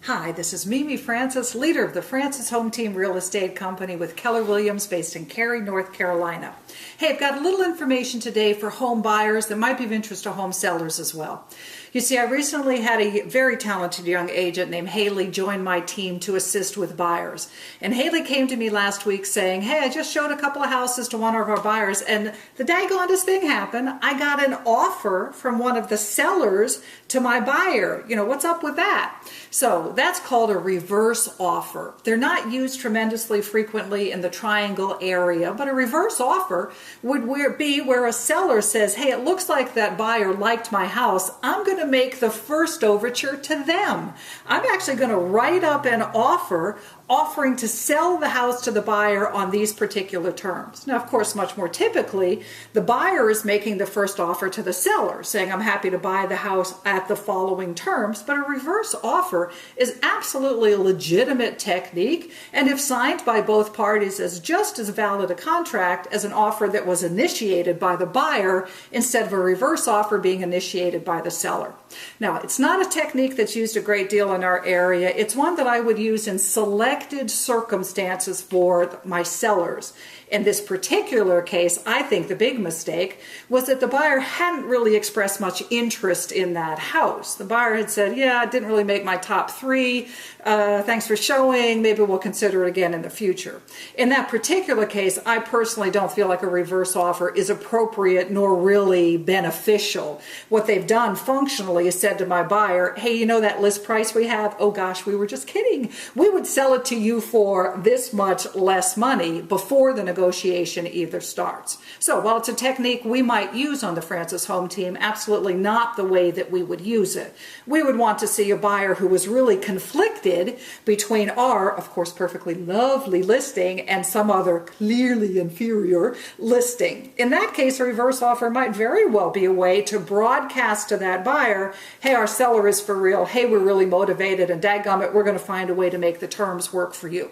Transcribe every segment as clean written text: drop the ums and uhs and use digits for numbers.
Hi, this is Mimi Francis, leader of the Francis Home Team Real Estate Company with Keller Williams based in Cary, North Carolina. Hey, I've got a little information today for home buyers that might be of interest to home sellers as well. You see, I recently had a very talented young agent named Haley join my team to assist with buyers. And Haley came to me last week saying, hey, I just showed a couple of houses to one of our buyers and the daggondest thing happened. I got an offer from one of the sellers to my buyer. You know, what's up with that? So that's called a reverse offer. They're not used tremendously frequently in the triangle area, but a reverse offer would be where a seller says, hey, it looks like that buyer liked my house. I'm going to make the first overture to them. I'm actually going to write up an offer offering to sell the house to the buyer on these particular terms. Now, of course, much more typically, the buyer is making the first offer to the seller, saying, I'm happy to buy the house at the following terms. But a reverse offer is absolutely a legitimate technique, and if signed by both parties, is just as valid a contract as an offer that was initiated by the buyer instead of a reverse offer being initiated by the seller. Now, it's not a technique that's used a great deal in our area. It's one that I would use in selected circumstances for my sellers. In this particular case, I think the big mistake was that the buyer hadn't really expressed much interest in that house. The buyer had said, yeah, it didn't really make my top three. Thanks for showing. Maybe we'll consider it again in the future. In that particular case, I personally don't feel like a reverse offer is appropriate nor really beneficial. What they've done functionally is said to my buyer, hey, you know that list price we have? Oh gosh, we were just kidding. We would sell it to you for this much less money before the negotiation either starts. So while it's a technique we might use on the Francis Home Team, absolutely not the way that we would use it. We would want to see a buyer who was really conflicted between our, of course, perfectly lovely listing and some other clearly inferior listing. In that case, a reverse offer might very well be a way to broadcast to that buyer, hey, our seller is for real, hey, we're really motivated, and dadgummit, we're going to find a way to make the terms work for you.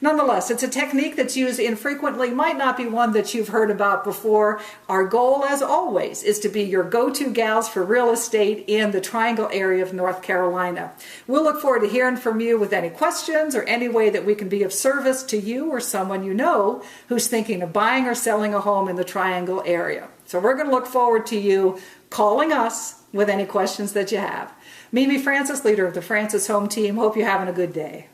Nonetheless, it's a technique that's used infrequently, might not be one that you've heard about before. Our goal, as always, is to be your go-to gals for real estate in the Triangle area of North Carolina. We'll look forward to hearing from you with any questions or any way that we can be of service to you or someone you know who's thinking of buying or selling a home in the Triangle area. So we're going to look forward to you calling us with any questions that you have. Mimi Francis, leader of the Francis Home Team. Hope you're having a good day.